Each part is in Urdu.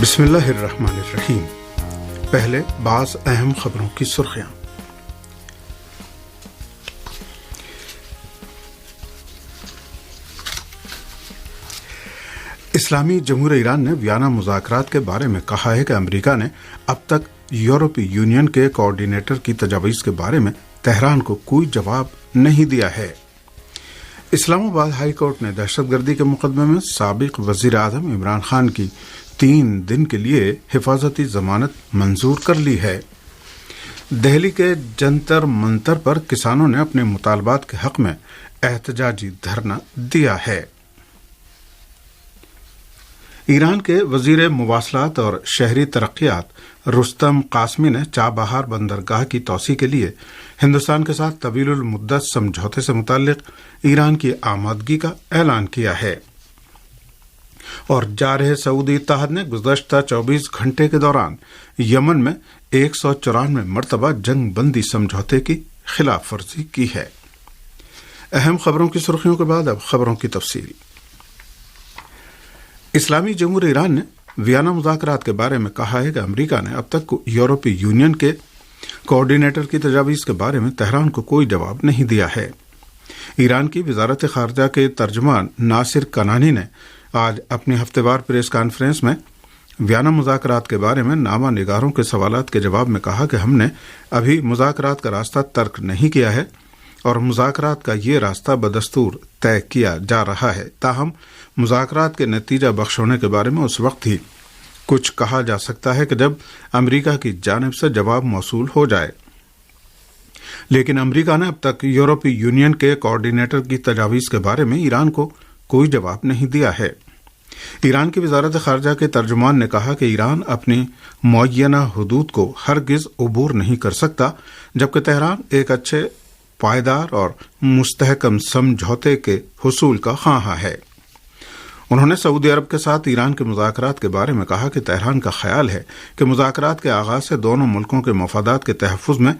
بسم اللہ الرحمن الرحیم۔ پہلے بعض اہم خبروں کی سرخیاں۔ اسلامی جمہوریہ ایران نے ویانا مذاکرات کے بارے میں کہا ہے کہ امریکہ نے اب تک یورپی یونین کے کوآرڈینیٹر کی تجاویز کے بارے میں تہران کو کوئی جواب نہیں دیا ہے۔ اسلام آباد ہائی کورٹ نے دہشت گردی کے مقدمے میں سابق وزیر اعظم عمران خان کی 3 دن کے لیے حفاظتی ضمانت منظور کر لی ہے۔ دہلی کے جنتر منتر پر کسانوں نے اپنے مطالبات کے حق میں احتجاجی دھرنا دیا ہے۔ ایران کے وزیر مواصلات اور شہری ترقیات رستم قاسمی نے چابہار بندرگاہ کی توسیع کے لیے ہندوستان کے ساتھ طویل المدت سمجھوتے سے متعلق ایران کی آمادگی کا اعلان کیا ہے، اور جارحِ سعودی اتحاد نے گزشتہ 24 گھنٹے کے دوران یمن میں 194 مرتبہ جنگ بندی سمجھوتے کی خلاف ورزی کی ہے۔ اہم خبروں کی سرخیوں کے بعد اب خبروں کی تفصیل۔ اسلامی جمہوریہ ایران نے ویانا مذاکرات کے بارے میں کہا ہے کہ امریکہ نے اب تک یورپی یونین کے کوآرڈینیٹر کی تجاویز کے بارے میں تہران کو کوئی جواب نہیں دیا ہے۔ ایران کی وزارت خارجہ کے ترجمان ناصر کنانی نے آج اپنی ہفتہ وار پریس کانفرنس میں ویانا مذاکرات کے بارے میں نامہ نگاروں کے سوالات کے جواب میں کہا کہ ہم نے ابھی مذاکرات کا راستہ ترک نہیں کیا ہے اور مذاکرات کا یہ راستہ بدستور طے کیا جا رہا ہے، تاہم مذاکرات کے نتیجہ بخش ہونے کے بارے میں اس وقت ہی کچھ کہا جا سکتا ہے کہ جب امریکہ کی جانب سے جواب موصول ہو جائے۔ لیکن امریکہ نے اب تک یورپی یونین کے کوآرڈینیٹر کی تجاویز کے بارے میں ایران کو کوئی جواب نہیں دیا ہے۔ ایران کی وزارت خارجہ کے ترجمان نے کہا کہ ایران اپنی معینہ حدود کو ہرگز عبور نہیں کر سکتا جبکہ تہران ایک اچھے، پائیدار اور مستحکم سمجھوتے کے حصول کا خواہاں ہے۔ انہوں نے سعودی عرب کے ساتھ ایران کے مذاکرات کے بارے میں کہا کہ تہران کا خیال ہے کہ مذاکرات کے آغاز سے دونوں ملکوں کے مفادات کے تحفظ میں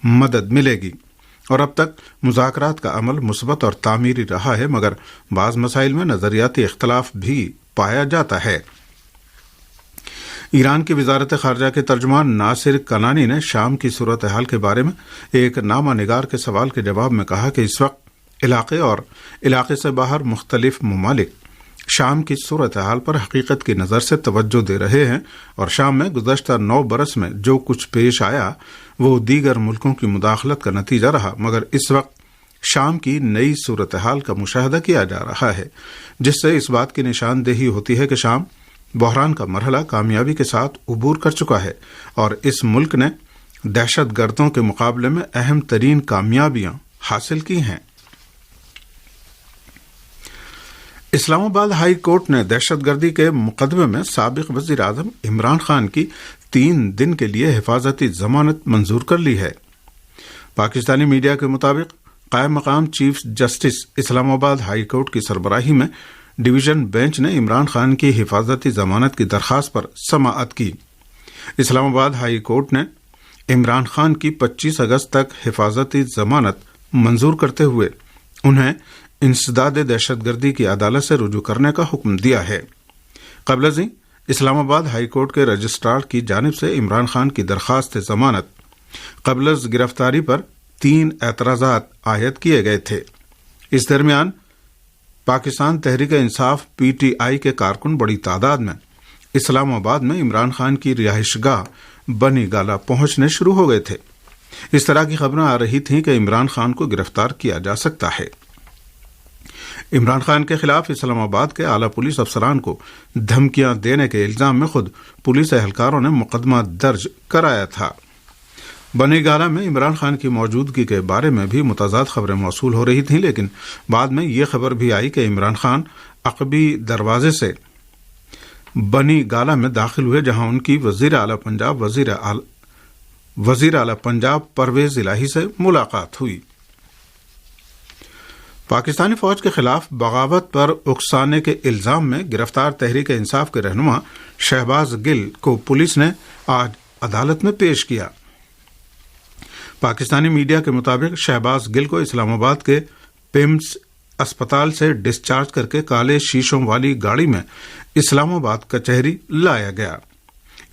مدد ملے گی، اور اب تک مذاکرات کا عمل مثبت اور تعمیری رہا ہے، مگر بعض مسائل میں نظریاتی اختلاف بھی پایا جاتا ہے۔ ایران کی وزارت خارجہ کے ترجمان ناصر کنانی نے شام کی صورتحال کے بارے میں ایک نامہ نگار کے سوال کے جواب میں کہا کہ اس وقت علاقے اور علاقے سے باہر مختلف ممالک شام کی صورتحال پر حقیقت کی نظر سے توجہ دے رہے ہیں، اور شام میں گزشتہ 9 برس میں جو کچھ پیش آیا وہ دیگر ملکوں کی مداخلت کا نتیجہ رہا، مگر اس وقت شام کی نئی صورتحال کا مشاہدہ کیا جا رہا ہے جس سے اس بات کی نشاندہی ہوتی ہے کہ شام بحران کا مرحلہ کامیابی کے ساتھ عبور کر چکا ہے اور اس ملک نے دہشت گردوں کے مقابلے میں اہم ترین کامیابیاں حاصل کی ہیں۔ اسلام آباد ہائی کورٹ نے دہشت گردی کے مقدمے میں سابق وزیر اعظم عمران خان کی 3 دن کے لیے حفاظتی ضمانت منظور کر لی ہے۔ پاکستانی میڈیا کے مطابق قائم مقام چیف جسٹس اسلام آباد ہائی کورٹ کی سربراہی میں ڈویژن بینچ نے عمران خان کی حفاظتی ضمانت کی درخواست پر سماعت کی۔ اسلام آباد ہائی کورٹ نے عمران خان کی 25 اگست تک حفاظتی ضمانت منظور کرتے ہوئے انہیں انسداد دہشت گردی کی عدالت سے رجوع کرنے کا حکم دیا ہے۔ قبل ازیں اسلام آباد ہائی کورٹ کے رجسٹرار کی جانب سے عمران خان کی درخواست ضمانت قبل از گرفتاری پر 3 اعتراضات عائد کیے گئے تھے۔ اس درمیان پاکستان تحریک انصاف PTI کے کارکن بڑی تعداد میں اسلام آباد میں عمران خان کی رہائش گاہ بنی گالا پہنچنے شروع ہو گئے تھے۔ اس طرح کی خبریں آ رہی تھیں کہ عمران خان کو گرفتار کیا جا سکتا ہے۔ عمران خان کے خلاف اسلام آباد کے اعلیٰ پولیس افسران کو دھمکیاں دینے کے الزام میں خود پولیس اہلکاروں نے مقدمہ درج کرایا تھا۔ بنی گالا میں عمران خان کی موجودگی کے بارے میں بھی متضاد خبریں موصول ہو رہی تھیں، لیکن بعد میں یہ خبر بھی آئی کہ عمران خان عقبی دروازے سے بنی گالا میں داخل ہوئے، جہاں ان کی وزیر اعلیٰ پنجاب پرویز الہی سے ملاقات ہوئی۔ پاکستانی فوج کے خلاف بغاوت پر اکسانے کے الزام میں گرفتار تحریک انصاف کے رہنما شہباز گل کو پولیس نے آج عدالت میں پیش کیا۔ پاکستانی میڈیا کے مطابق شہباز گل کو اسلام آباد کے پیمز اسپتال سے ڈسچارج کر کے کالے شیشوں والی گاڑی میں اسلام آباد کچہری لایا گیا۔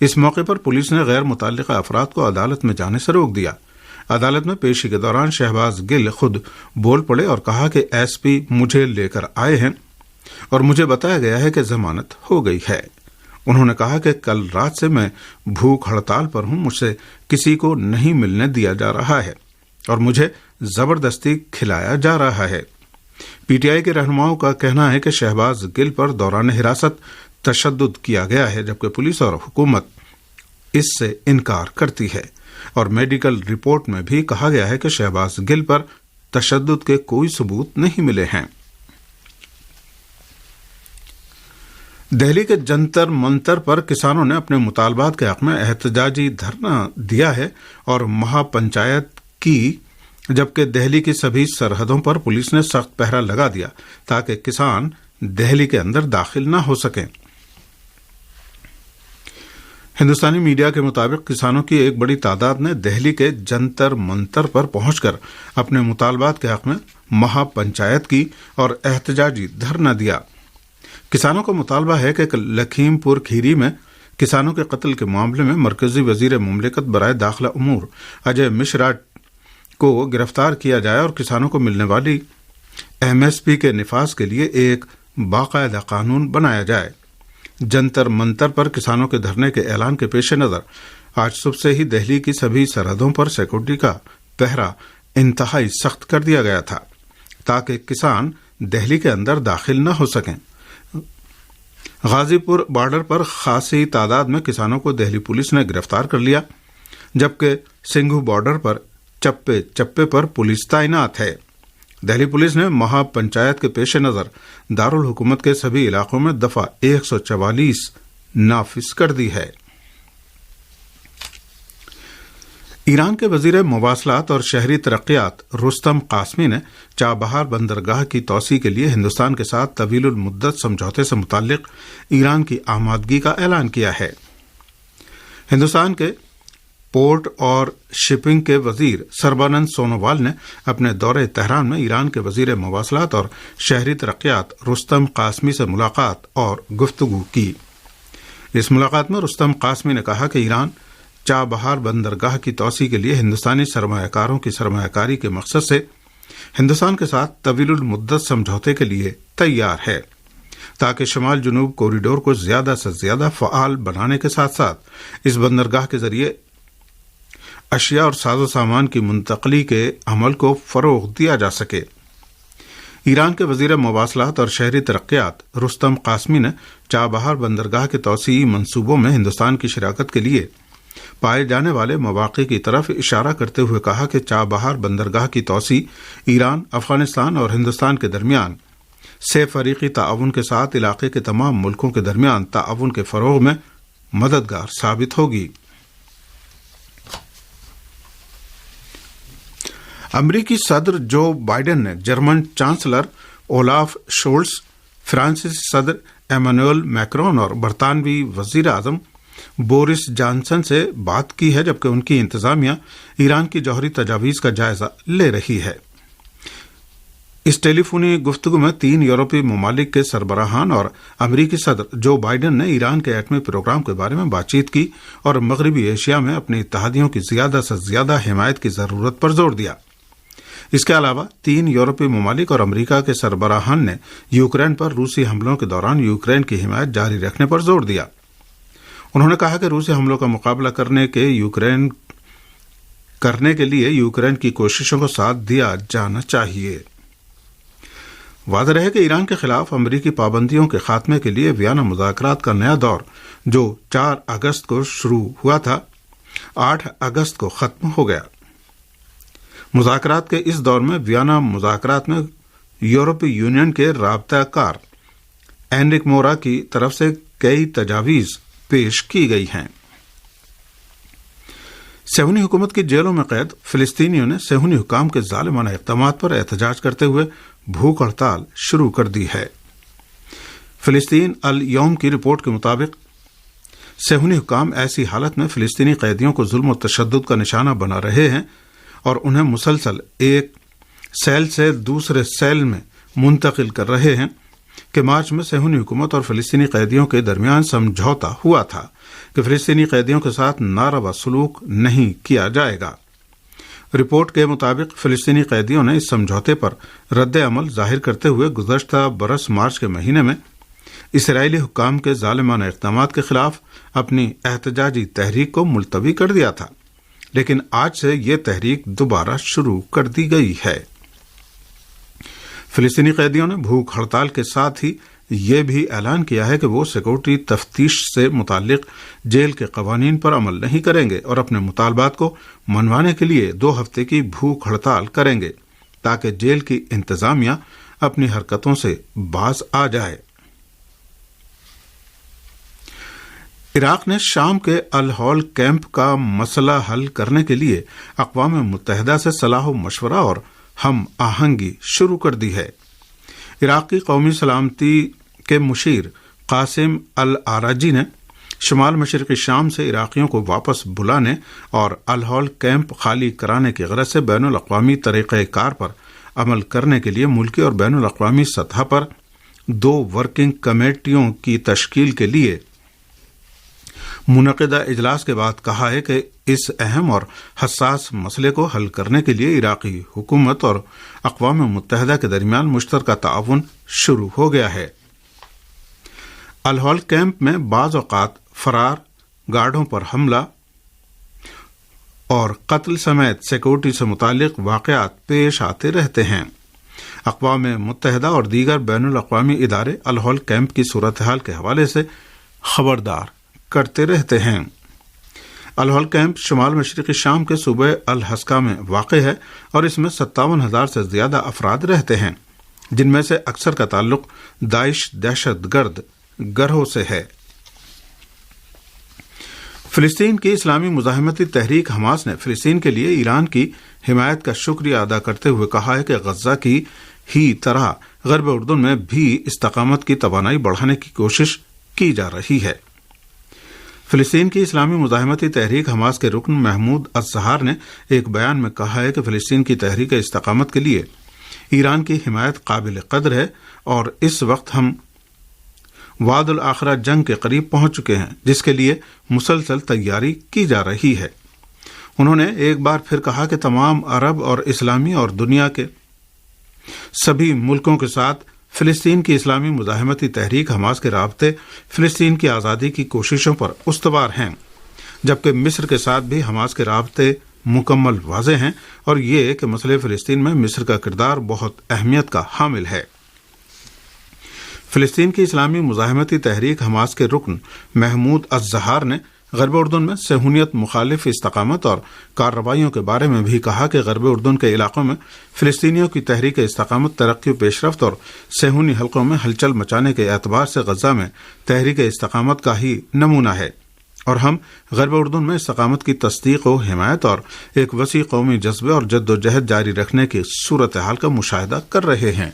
اس موقع پر پولیس نے غیر متعلقہ افراد کو عدالت میں جانے سے روک دیا۔ عدالت میں پیشی کے دوران شہباز گل خود بول پڑے اور کہا کہ ایس پی مجھے لے کر آئے ہیں اور مجھے بتایا گیا ہے کہ ضمانت ہو گئی ہے۔ انہوں نے کہا کہ کل رات سے میں بھوک ہڑتال پر ہوں، مجھ سے کسی کو نہیں ملنے دیا جا رہا ہے اور مجھے زبردستی کھلایا جا رہا ہے۔ پی ٹی آئی کے رہنماؤں کا کہنا ہے کہ شہباز گل پر دوران حراست تشدد کیا گیا ہے، جبکہ پولیس اور حکومت اس سے انکار کرتی ہے اور میڈیکل رپورٹ میں بھی کہا گیا ہے کہ شہباز گل پر تشدد کے کوئی ثبوت نہیں ملے ہیں۔ دہلی کے جنتر منتر پر کسانوں نے اپنے مطالبات کے حق میں احتجاجی دھرنا دیا ہے اور مہا پنچایت کی، جبکہ دہلی کی سبھی سرحدوں پر پولیس نے سخت پہرا لگا دیا تاکہ کسان دہلی کے اندر داخل نہ ہو سکیں۔ ہندوستانی میڈیا کے مطابق کسانوں کی ایک بڑی تعداد نے دہلی کے جنتر منتر پر پہنچ کر اپنے مطالبات کے حق میں مہا پنچایت کی اور احتجاجی دھرنا دیا۔ کسانوں کا مطالبہ ہے کہ لکھیم پور کھیری میں کسانوں کے قتل کے معاملے میں مرکزی وزیر مملکت برائے داخلہ امور اجے مشرا کو گرفتار کیا جائے اور کسانوں کو ملنے والی ایم ایس پی کے نفاذ کے لیے ایک باقاعدہ قانون بنایا جائے۔ جنتر منتر پر کسانوں کے دھرنے کے اعلان کے پیش نظر آج صبح سے ہی دہلی کی سبھی سرحدوں پر سیکورٹی کا پہرا انتہائی سخت کر دیا گیا تھا تاکہ کسان دہلی کے اندر داخل نہ ہو سکیں۔ غازی پور بارڈر پر خاصی تعداد میں کسانوں کو دہلی پولیس نے گرفتار کر لیا، جبکہ سنگھو بارڈر پر چپے چپے پر پولیس تعینات ہے۔ دہلی پولیس نے مہا پنچایت کے پیش نظر دارالحکومت کے سبھی علاقوں میں دفعہ 144 نافذ کر دی ہے۔ ایران کے وزیر مواصلات اور شہری ترقیات رستم قاسمی نے چابہار بندرگاہ کی توسیع کے لیے ہندوستان کے ساتھ طویل المدت سمجھوتے سے متعلق ایران کی آمادگی کا اعلان کیا ہے۔ ہندوستان کے پورٹ اور شپنگ کے وزیر سربانند سونووال نے اپنے دورے تہران میں ایران کے وزیر مواصلات اور شہری ترقیات رستم قاسمی سے ملاقات اور گفتگو کی۔ اس ملاقات میں رستم قاسمی نے کہا کہ ایران چابہار بندرگاہ کی توسیع کے لیے ہندوستانی سرمایہ کاروں کی سرمایہ کاری کے مقصد سے ہندوستان کے ساتھ طویل المدت سمجھوتے کے لیے تیار ہے تاکہ شمال جنوب کوریڈور کو زیادہ سے زیادہ فعال بنانے کے ساتھ ساتھ اس بندرگاہ کے ذریعے اشیاء اور ساز و سامان کی منتقلی کے عمل کو فروغ دیا جا سکے۔ ایران کے وزیر مواصلات اور شہری ترقیات رستم قاسمی نے چابہار بندرگاہ کے توسیعی منصوبوں میں ہندوستان کی شراکت کے لیے پائے جانے والے مواقع کی طرف اشارہ کرتے ہوئے کہا کہ چابہار بندرگاہ کی توسیع ایران، افغانستان اور ہندوستان کے درمیان سے فریقی تعاون کے ساتھ علاقے کے تمام ملکوں کے درمیان تعاون کے فروغ میں مددگار ثابت ہوگی۔ امریکی صدر جو بائیڈن نے جرمن چانسلر اولاف شولز، فرانسیسی صدر ایمانوئل میکرون اور برطانوی وزیر اعظم بورس جانسن سے بات کی ہے، جبکہ ان کی انتظامیہ ایران کی جوہری تجاویز کا جائزہ لے رہی ہے۔ اس ٹیلی فونی گفتگو میں 3 یورپی ممالک کے سربراہان اور امریکی صدر جو بائیڈن نے ایران کے ایٹمی پروگرام کے بارے میں بات چیت کی اور مغربی ایشیا میں اپنے اتحادیوں کی زیادہ سے زیادہ حمایت کی ضرورت پر زور دیا۔ اس کے علاوہ 3 یورپی ممالک اور امریکہ کے سربراہان نے یوکرین پر روسی حملوں کے دوران یوکرین کی حمایت جاری رکھنے پر زور دیا۔ انہوں نے کہا کہ روسی حملوں کا مقابلہ کرنے کے لیے یوکرین کی کوششوں کو ساتھ دیا جانا چاہیے۔ واضح رہے کہ ایران کے خلاف امریکی پابندیوں کے خاتمے کے لیے ویانا مذاکرات کا نیا دور جو 4 اگست کو شروع ہوا تھا 8 اگست کو ختم ہو گیا۔ مذاکرات کے اس دور میں ویانا مذاکرات میں یورپی یونین کے رابطہ کار اینرک مورا کی طرف سے کئی تجاویز پیش کی گئی ہیں۔ صہیونی حکومت کی جیلوں میں قید فلسطینیوں نے صہیونی حکام کے ظالمانہ اقدامات پر احتجاج کرتے ہوئے بھوک ہڑتال شروع کر دی ہے۔ فلسطین الیوم کی رپورٹ کے مطابق صہیونی حکام ایسی حالت میں فلسطینی قیدیوں کو ظلم و تشدد کا نشانہ بنا رہے ہیں اور انہیں مسلسل ایک سیل سے دوسرے سیل میں منتقل کر رہے ہیں کہ مارچ میں صہیونی حکومت اور فلسطینی قیدیوں کے درمیان سمجھوتا ہوا تھا کہ فلسطینی قیدیوں کے ساتھ ناروا سلوک نہیں کیا جائے گا۔ رپورٹ کے مطابق فلسطینی قیدیوں نے اس سمجھوتے پر رد عمل ظاہر کرتے ہوئے گزشتہ برس مارچ کے مہینے میں اسرائیلی حکام کے ظالمانہ اقدامات کے خلاف اپنی احتجاجی تحریک کو ملتوی کر دیا تھا، لیکن آج سے یہ تحریک دوبارہ شروع کر دی گئی ہے۔ فلسطینی قیدیوں نے بھوک ہڑتال کے ساتھ ہی یہ بھی اعلان کیا ہے کہ وہ سیکورٹی تفتیش سے متعلق جیل کے قوانین پر عمل نہیں کریں گے اور اپنے مطالبات کو منوانے کے لیے 2 ہفتے کی بھوک ہڑتال کریں گے تاکہ جیل کی انتظامیہ اپنی حرکتوں سے باز آ جائے۔ عراق نے شام کے الہول کیمپ کا مسئلہ حل کرنے کے لیے اقوام متحدہ سے صلاح و مشورہ اور ہم آہنگی شروع کر دی ہے۔ عراقی قومی سلامتی کے مشیر قاسم العراجی نے شمال مشرقی شام سے عراقیوں کو واپس بلانے اور الہول کیمپ خالی کرانے کی غرض سے بین الاقوامی طریقہ کار پر عمل کرنے کے لیے ملکی اور بین الاقوامی سطح پر 2 ورکنگ کمیٹیوں کی تشکیل کے لیے منعقدہ اجلاس کے بعد کہا ہے کہ اس اہم اور حساس مسئلے کو حل کرنے کے لیے عراقی حکومت اور اقوام متحدہ کے درمیان مشترکہ تعاون شروع ہو گیا ہے۔ الہول کیمپ میں بعض اوقات فرار، گارڈوں پر حملہ اور قتل سمیت سیکورٹی سے متعلق واقعات پیش آتے رہتے ہیں۔ اقوام متحدہ اور دیگر بین الاقوامی ادارے الہول کیمپ کی صورتحال کے حوالے سے خبردار کرتے رہتے ہیں۔ الہول کیمپ شمال مشرقی شام کے صوبے الحسکہ میں واقع ہے اور اس میں 57,000 سے زیادہ افراد رہتے ہیں، جن میں سے اکثر کا تعلق داعش دہشت گرد گروہ سے ہے۔ فلسطین کی اسلامی مزاحمتی تحریک حماس نے فلسطین کے لیے ایران کی حمایت کا شکریہ ادا کرتے ہوئے کہا ہے کہ غزہ کی ہی طرح غرب اردن میں بھی استقامت کی توانائی بڑھانے کی کوشش کی جا رہی ہے۔ فلسطین کی اسلامی مزاحمتی تحریک حماس کے رکن محمود الزہار نے ایک بیان میں کہا ہے کہ فلسطین کی تحریک استقامت کے لیے ایران کی حمایت قابل قدر ہے اور اس وقت ہم وعد الآخرہ جنگ کے قریب پہنچ چکے ہیں، جس کے لیے مسلسل تیاری کی جا رہی ہے۔ انہوں نے ایک بار پھر کہا کہ تمام عرب اور اسلامی اور دنیا کے سبھی ملکوں کے ساتھ فلسطین کی اسلامی مزاحمتی تحریک حماس کے رابطے فلسطین کی آزادی کی کوششوں پر استوار ہیں، جبکہ مصر کے ساتھ بھی حماس کے رابطے مکمل واضح ہیں اور یہ کہ مسئلہ فلسطین میں مصر کا کردار بہت اہمیت کا حامل ہے۔ فلسطین کی اسلامی مزاحمتی تحریک حماس کے رکن محمود الزہار نے غرب اردن میں صہیونیت مخالف استقامت اور کارروائیوں کے بارے میں بھی کہا کہ غرب اردن کے علاقوں میں فلسطینیوں کی تحریک استقامت ترقی و پیش رفت اور صہیونی حلقوں میں ہلچل مچانے کے اعتبار سے غزہ میں تحریک استقامت کا ہی نمونہ ہے، اور ہم غرب اردن میں استقامت کی تصدیق و حمایت اور ایک وسیع قومی جذبے اور جد و جہد جاری رکھنے کی صورتحال کا مشاہدہ کر رہے ہیں۔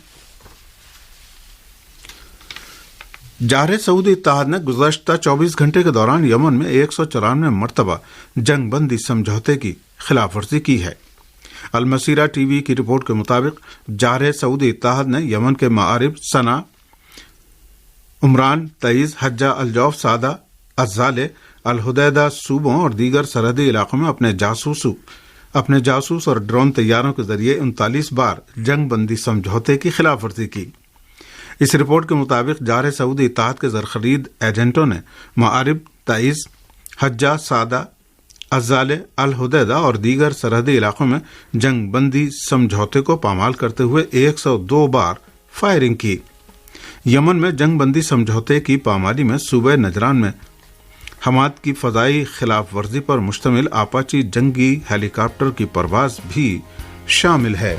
جارح سعودی اتحاد نے گزشتہ 24 گھنٹے کے دوران یمن میں 194 مرتبہ جنگ بندی سمجھوتے کی خلاف ورزی کی ہے۔ المسیرہ ٹی وی کی رپورٹ کے مطابق جارح سعودی اتحاد نے یمن کے معارب صنعا، عمران، تعیز، حجہ، الجوف، سعدہ، الزالے، الحدیدہ صوبوں اور دیگر سرحدی علاقوں میں اپنے جاسوس اور ڈرون طیاروں کے ذریعے 39 بار جنگ بندی سمجھوتے کی خلاف ورزی کی۔ اس رپورٹ کے مطابق جارح سعودی اتحاد کے زرخرید ایجنٹوں نے معارب، تعیز، حجہ، سعدہ، الزالے، الحدیدہ اور دیگر سرحدی علاقوں میں جنگ بندی سمجھوتے کو پامال کرتے ہوئے 102 بار فائرنگ کی۔ یمن میں جنگ بندی سمجھوتے کی پامالی میں صوبہ نجران میں حماد کی فضائی خلاف ورزی پر مشتمل آپاچی جنگی ہیلی کاپٹر کی پرواز بھی شامل ہے۔